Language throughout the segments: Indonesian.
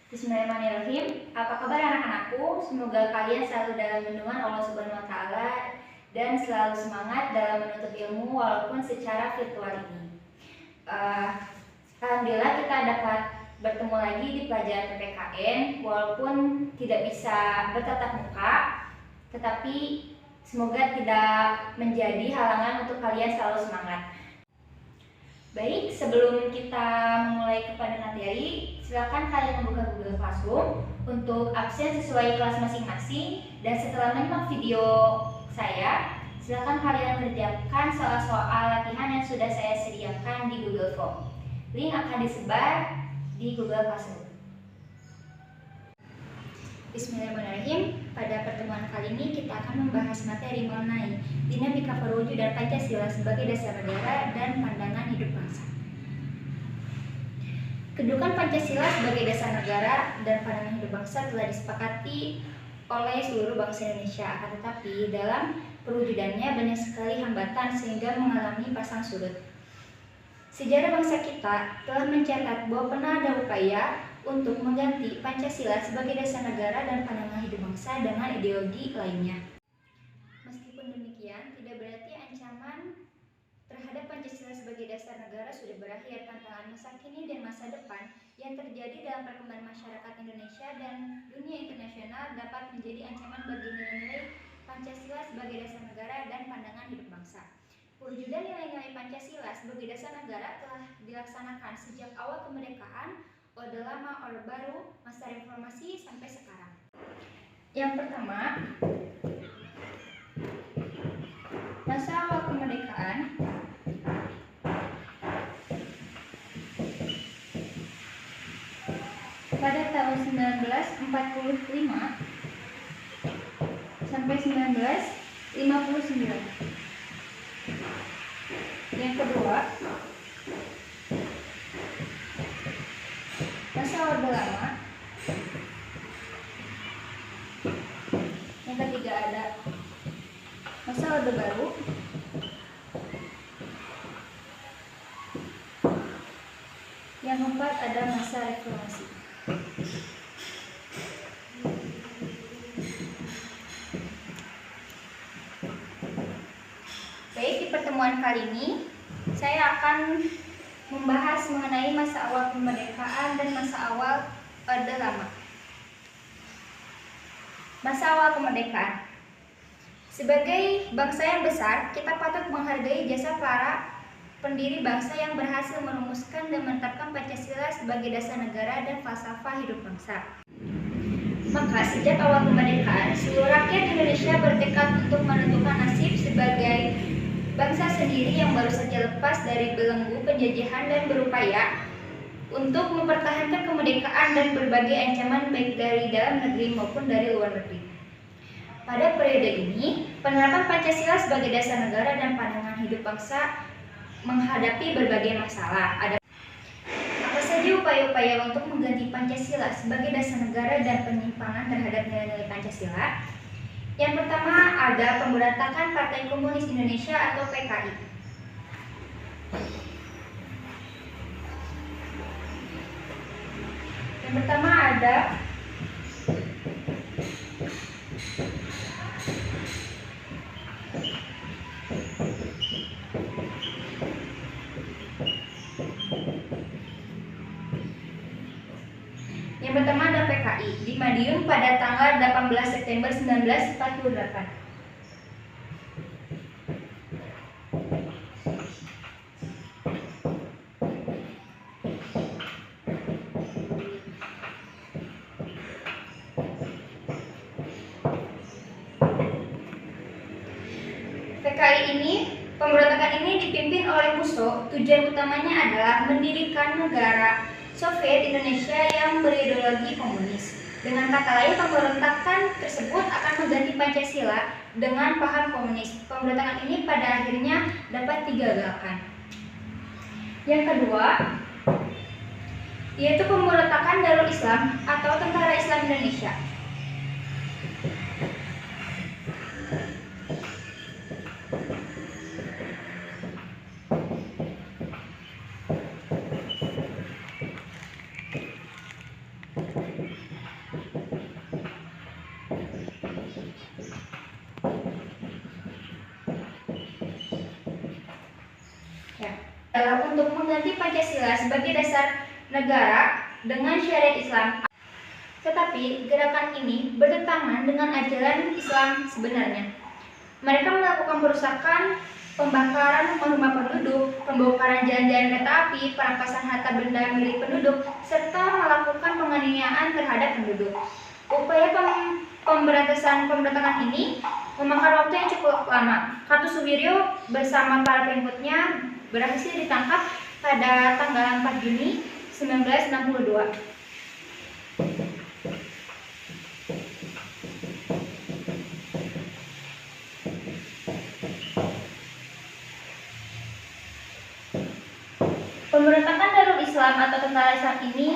Bismillahirrahmanirrahim. Apa kabar anak-anakku? Semoga kalian selalu dalam lindungan Allah Subhanahu wa taala dan selalu semangat dalam menuntut ilmu walaupun secara virtual ini. Alhamdulillah kita dapat bertemu lagi di pelajaran PPKN walaupun tidak bisa bertatap muka, tetapi semoga tidak menjadi halangan untuk kalian selalu semangat. Baik, sebelum kita memulai kepada materi, silakan kalian membuka Google Classroom untuk absen sesuai kelas masing-masing. Dan setelah menyimak video saya, silakan kalian kerjakan soal-soal latihan yang sudah saya sediakan di Google Form. Link akan disebar di Google Classroom. Bismillahirrahmanirrahim. Pada pertemuan kali ini kita akan membahas materi mengenai dinamika perwujudan dan Pancasila sebagai dasar negara dan pandangan hidup bangsa. Kedudukan Pancasila sebagai dasar negara dan pandangan hidup bangsa telah disepakati oleh seluruh bangsa Indonesia. Akan tetapi dalam perwujudannya banyak sekali hambatan sehingga mengalami pasang surut. Sejarah bangsa kita telah mencatat bahwa pernah ada upaya untuk mengganti Pancasila sebagai dasar negara dan pandangan hidup bangsa dengan ideologi lainnya. Meskipun demikian, tidak berarti ancaman terhadap Pancasila sebagai dasar negara sudah berakhir. Tantangan masa kini dan masa depan yang terjadi dalam perkembangan masyarakat Indonesia dan dunia internasional dapat menjadi ancaman bagi nilai-nilai Pancasila sebagai dasar negara dan pandangan hidup bangsa. Perwujudan nilai-nilai Pancasila sebagai dasar negara telah dilaksanakan sejak awal kemerdekaan, Orde Lama, Orde Baru, masa reformasi sampai sekarang. Yang pertama, masa awal kemerdekaan pada tahun 1945 sampai 1959. Yang kedua, masa Orde Lama. Yang ketiga ada masa Orde Baru. Yang keempat ada masa reformasi. Baik, di pertemuan kali ini saya akan membahas mengenai masa awal kemerdekaan dan masa awal Orde Lama. Masa awal kemerdekaan. Sebagai bangsa yang besar, kita patut menghargai jasa para pendiri bangsa yang berhasil merumuskan dan menetapkan Pancasila sebagai dasar negara dan falsafah hidup bangsa. Maka sejak awal kemerdekaan, seluruh rakyat Indonesia bertekad untuk menentukan nasib sebagai bangsa sendiri yang baru saja lepas dari belenggu penjajahan dan berupaya untuk mempertahankan kemerdekaan dan berbagai ancaman baik dari dalam negeri maupun dari luar negeri. Pada periode ini, penerapan Pancasila sebagai dasar negara dan pandangan hidup bangsa menghadapi berbagai masalah. Apa saja upaya-upaya untuk mengganti Pancasila sebagai dasar negara dan penyimpangan terhadap nilai-nilai Pancasila? Yang pertama ada pemberontakan Partai Komunis Indonesia atau PKI. Yang pertama ada PKI di Madiun pada tanggal 18 September 1948. Pemberontakan ini dipimpin oleh Musso. Tujuan utamanya adalah mendirikan negara Soviet Indonesia yang berideologi komunis. Dengan kata lain, pemberontakan tersebut akan mengganti Pancasila dengan paham komunis. Pemberontakan ini pada akhirnya dapat digagalkan. Yang kedua, yaitu pemberontakan Darul Islam atau Tentara Islam Indonesia. adalah untuk mengganti Pancasila sebagai dasar negara dengan syariat Islam. Tetapi gerakan ini bertentangan dengan ajaran Islam sebenarnya. Mereka melakukan perusakan, pembakaran rumah penduduk, pembongkaran jalan-jalan kereta api, perampasan harta benda milik penduduk, serta melakukan penganiayaan terhadap penduduk. Upaya pemberantakan ini memakan waktu yang cukup lama. Kartosoewirjo bersama para pengikutnya berhasil ditangkap pada tanggal 4 Juni 1962. Pemberontakan Darul Islam atau Tentara Islam ini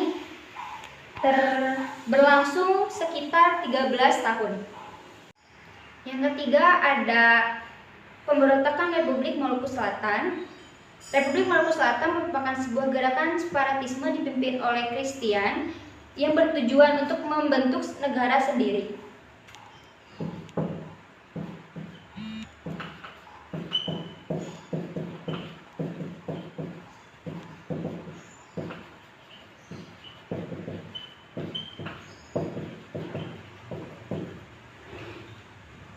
berlangsung sekitar 13 tahun. Yang ketiga ada pemberontakan Republik Maluku Selatan. Republik Maluku Selatan merupakan sebuah gerakan separatisme dipimpin oleh Christian yang bertujuan untuk membentuk negara sendiri.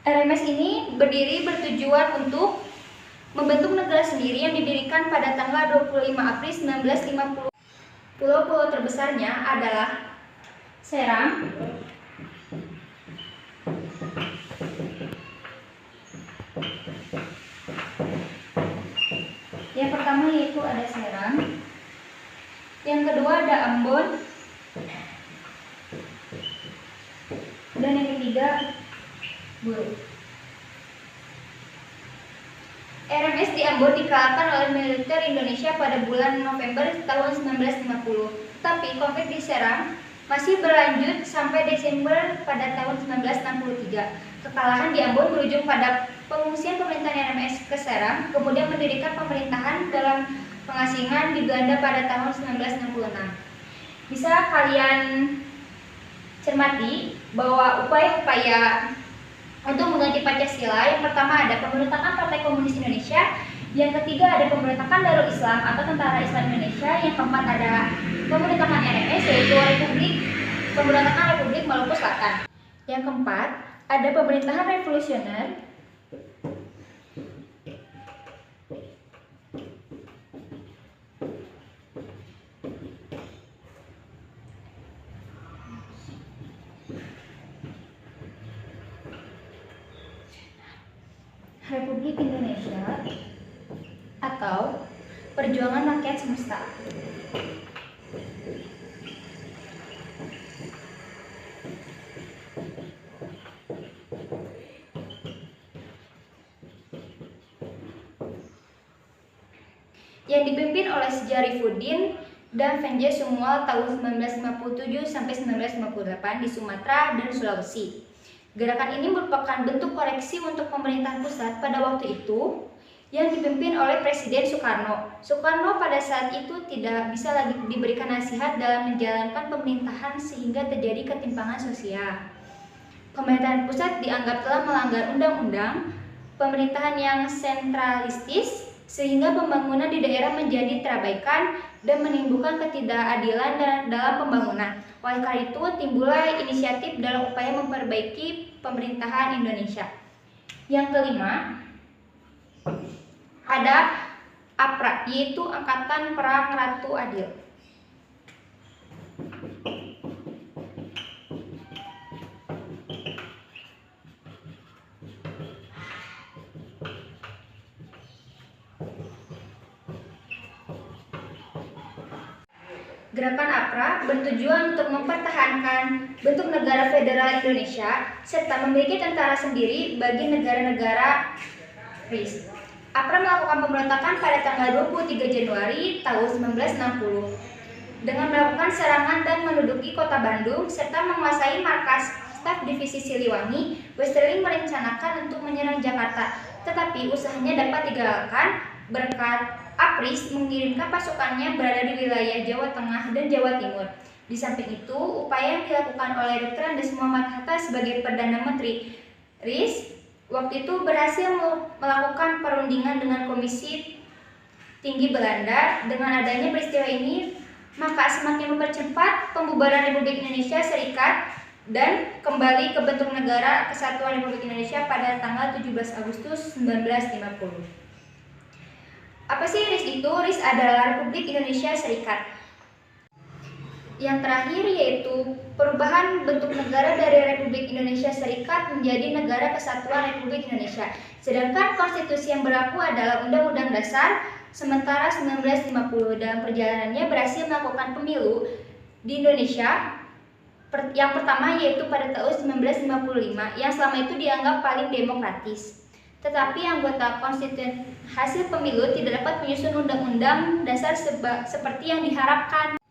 RMS ini bertujuan untuk membentuk negara sendiri yang didirikan pada tanggal 25 April 1950. Pulau-pulau terbesarnya adalah Seram, yang pertama yaitu ada Seram, yang kedua ada Ambon, dan yang ketiga Buru. RMS di Ambon dikalahkan oleh militer Indonesia pada bulan November tahun 1950. Tapi konflik di Seram masih berlanjut sampai Desember pada tahun 1963. Kekalahan di Ambon berujung pada pengungsian pemerintahan RMS ke Seram, kemudian mendirikan pemerintahan dalam pengasingan di Belanda pada tahun 1966. Bisa kalian cermati bahwa upaya-upaya untuk mengganti Pancasila, yang pertama ada pemberontakan Partai Komunis Indonesia, yang ketiga ada pemberontakan Darul Islam atau Tentara Islam Indonesia, yang keempat ada pemberontakan RMS yaitu pemberontakan Republik Maluku Selatan. Yang keempat ada pemerintahan revolusioner, Republik Indonesia atau Perjuangan Rakyat Semesta. Yang dipimpin oleh Syarifuddin dan Venje Sumual tahun 1957 sampai 1958 di Sumatera dan Sulawesi. Gerakan ini merupakan bentuk koreksi untuk pemerintahan pusat pada waktu itu yang dipimpin oleh Presiden Soekarno. Soekarno pada saat itu tidak bisa lagi diberikan nasihat dalam menjalankan pemerintahan sehingga terjadi ketimpangan sosial. Pemerintahan pusat dianggap telah melanggar undang-undang, pemerintahan yang sentralistis, sehingga pembangunan di daerah menjadi terabaikan dan menimbulkan ketidakadilan dalam pembangunan. Oleh karena itu, timbullah inisiatif dalam upaya memperbaiki pemerintahan Indonesia. Yang kelima, ada APRA, yaitu Angkatan Perang Ratu Adil. Gerakan APRA bertujuan untuk mempertahankan bentuk negara federal Indonesia serta memiliki tentara sendiri bagi negara-negara RIS. APRA melakukan pemberontakan pada tanggal 23 Januari tahun 1960 dengan melakukan serangan dan menduduki kota Bandung serta menguasai markas staf divisi Siliwangi. Westerling merencanakan untuk menyerang Jakarta, tetapi usahanya dapat digagalkan berkat APRIS mengirimkan pasukannya berada di wilayah Jawa Tengah dan Jawa Timur. Di samping itu, upaya yang dilakukan oleh Dr. Andes Muhammad Hatta sebagai Perdana Menteri RIS waktu itu berhasil melakukan perundingan dengan Komisi tinggi Belanda. Dengan adanya peristiwa ini, maka semakin mempercepat pembubaran Republik Indonesia Serikat dan kembali ke bentuk Negara Kesatuan Republik Indonesia pada tanggal 17 Agustus 1950. Apa sih RIS itu? RIS adalah Republik Indonesia Serikat. Yang terakhir yaitu perubahan bentuk negara dari Republik Indonesia Serikat menjadi Negara Kesatuan Republik Indonesia. Sedangkan konstitusi yang berlaku adalah Undang-Undang Dasar sementara 1950. Dalam perjalanannya berhasil melakukan pemilu di Indonesia. Yang pertama yaitu pada tahun 1955 yang selama itu dianggap paling demokratis. Tetapi anggota konstituen hasil pemilu tidak dapat menyusun undang-undang dasar seperti yang diharapkan.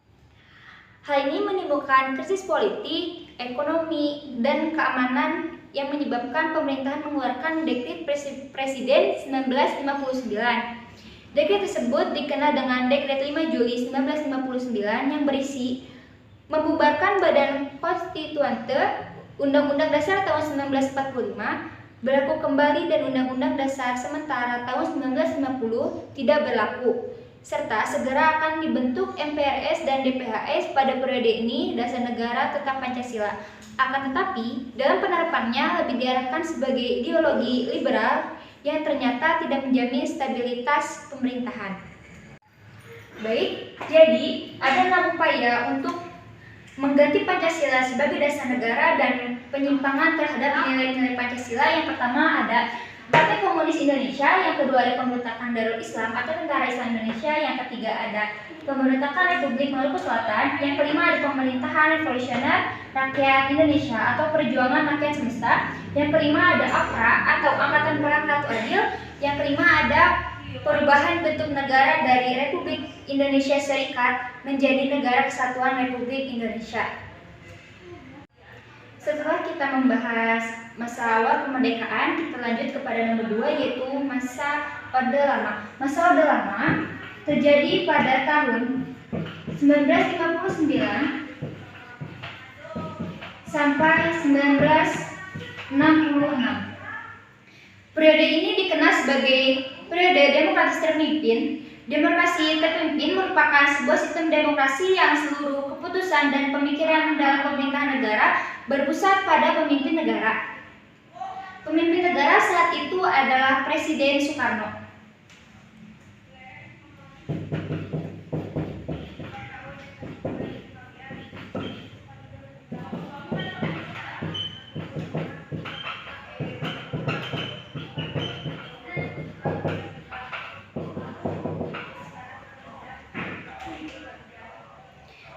Hal ini menimbulkan krisis politik, ekonomi, dan keamanan yang menyebabkan pemerintahan mengeluarkan Dekret Presiden 1959. Dekret tersebut dikenal dengan Dekret 5 Juli 1959 yang berisi membubarkan Badan Konstituante, Undang-Undang Dasar tahun 1945, berlaku kembali dan Undang-Undang Dasar sementara tahun 1950 tidak berlaku, serta segera akan dibentuk MPRS dan DPHS pada periode ini dasar negara tetap Pancasila. Akan tetapi, dalam penerapannya lebih diarahkan sebagai ideologi liberal yang ternyata tidak menjamin stabilitas pemerintahan. Baik, jadi ada 6 upaya untuk mengganti Pancasila sebagai dasar negara dan penyimpangan terhadap nilai-nilai Pancasila. Yang pertama ada Partai Komunis Indonesia, yang kedua ada pemberontakan Darul Islam atau Tentara Islam Indonesia, yang ketiga ada pemberontakan Republik Maluku Selatan, yang kelima ada Pemerintahan Revolusioner Rakyat Indonesia atau Perjuangan Rakyat Semesta, yang kelima ada APRA atau Angkatan Perang Ratu Adil, yang kelima ada perubahan bentuk negara dari Republik Indonesia Serikat menjadi Negara Kesatuan Republik Indonesia. Setelah kita membahas masa awal kemerdekaan, kita lanjut kepada nomor 2 yaitu masa Orde Lama. Masa Orde Lama terjadi pada tahun 1959 sampai 1966. Periode ini dikenal sebagai periode demokratis terpimpin. Demokrasi terpimpin merupakan sebuah sistem demokrasi yang seluruh keputusan dan pemikiran dalam pemerintahan negara berpusat pada pemimpin negara. Pemimpin negara saat itu adalah Presiden Soekarno.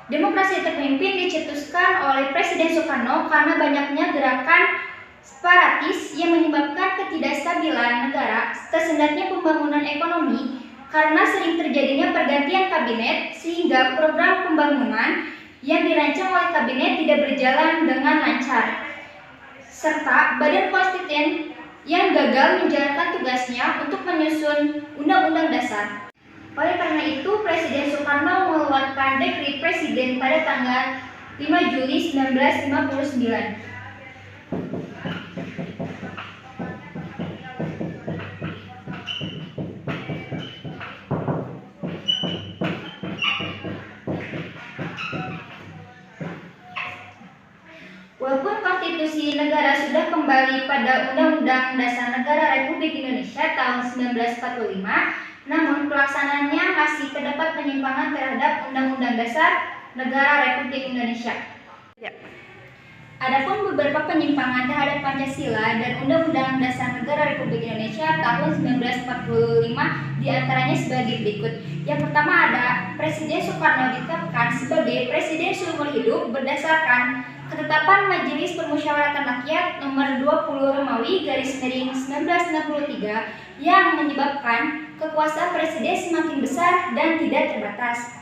Demokrasi terpimpin dicetuskan oleh Presiden Soekarno karena banyaknya gerakan separatis yang menyebabkan ketidakstabilan negara, tersendatnya pembangunan ekonomi karena sering terjadinya pergantian kabinet sehingga program pembangunan yang dirancang oleh kabinet tidak berjalan dengan lancar, serta Badan Konstituen yang gagal menjalankan tugasnya untuk menyusun Undang-Undang Dasar. Oleh karena itu, Presiden Soekarno mengeluarkan Dekret Presiden pada tanggal 5 Juli 1959. Walaupun konstitusi negara sudah kembali pada Undang-Undang Dasar Negara Republik Indonesia tahun 1945, namun pelaksanaannya masih terdapat penyimpangan terhadap Undang-Undang Dasar Negara Republik Indonesia. Adapun beberapa penyimpangan terhadap Pancasila dan Undang-Undang Dasar Negara Republik Indonesia tahun 1945 diantaranya sebagai berikut. Yang pertama ada Presiden Soekarno ditetapkan sebagai Presiden seumur hidup berdasarkan Ketetapan Majelis Permusyawaratan Rakyat Nomor 20 Romawi/1963 yang menyebabkan kekuasaan Presiden semakin besar dan tidak terbatas.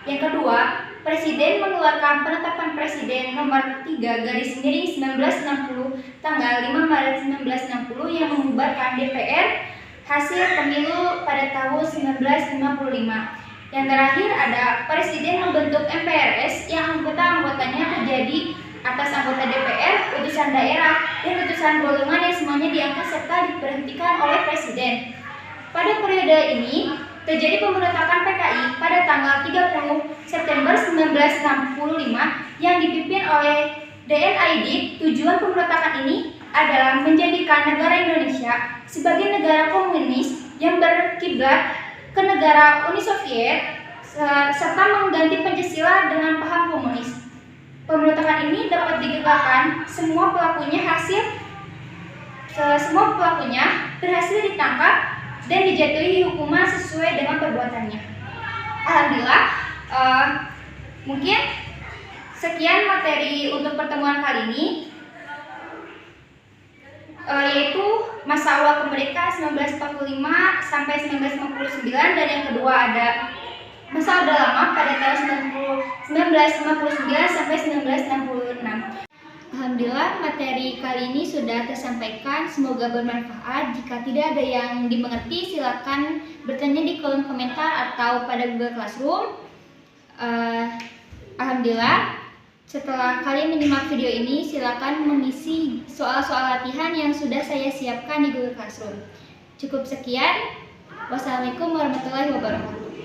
Yang kedua, Presiden mengeluarkan Penetapan Presiden Nomor 3/1960 tanggal 5 Maret 1960 yang membubarkan DPR hasil pemilu pada tahun 1955. Yang terakhir ada Presiden membentuk MPRS yang anggota-anggotanya terjadi atas anggota DPR, utusan daerah, dan utusan golongan yang semuanya diangkat serta diberhentikan oleh Presiden. Pada periode ini, terjadi pemberontakan PKI pada tanggal 30 September 1965 yang dipimpin oleh DN Aidit. Tujuan pemberontakan ini adalah menjadikan negara Indonesia sebagai negara komunis yang berkiblat ke negara Uni Soviet serta mengganti Pancasila dengan paham komunis. Pemberontakan ini dapat digagalkan semua pelakunya berhasil ditangkap dan dijatuhi hukuman sesuai dengan perbuatannya. Alhamdulillah, mungkin sekian materi untuk pertemuan kali ini, yaitu masa awal kemerdekaan 1945 sampai 1959, dan yang kedua ada masa Orde Lama pada tahun 1959 sampai 1966. Alhamdulillah, materi kali ini sudah tersampaikan. Semoga bermanfaat. Jika tidak ada yang dimengerti, silakan bertanya di kolom komentar atau pada Google Classroom. Alhamdulillah, setelah kalian menyimak video ini, silakan mengisi soal-soal latihan yang sudah saya siapkan di Google Classroom. Cukup sekian. Wassalamualaikum warahmatullahi wabarakatuh.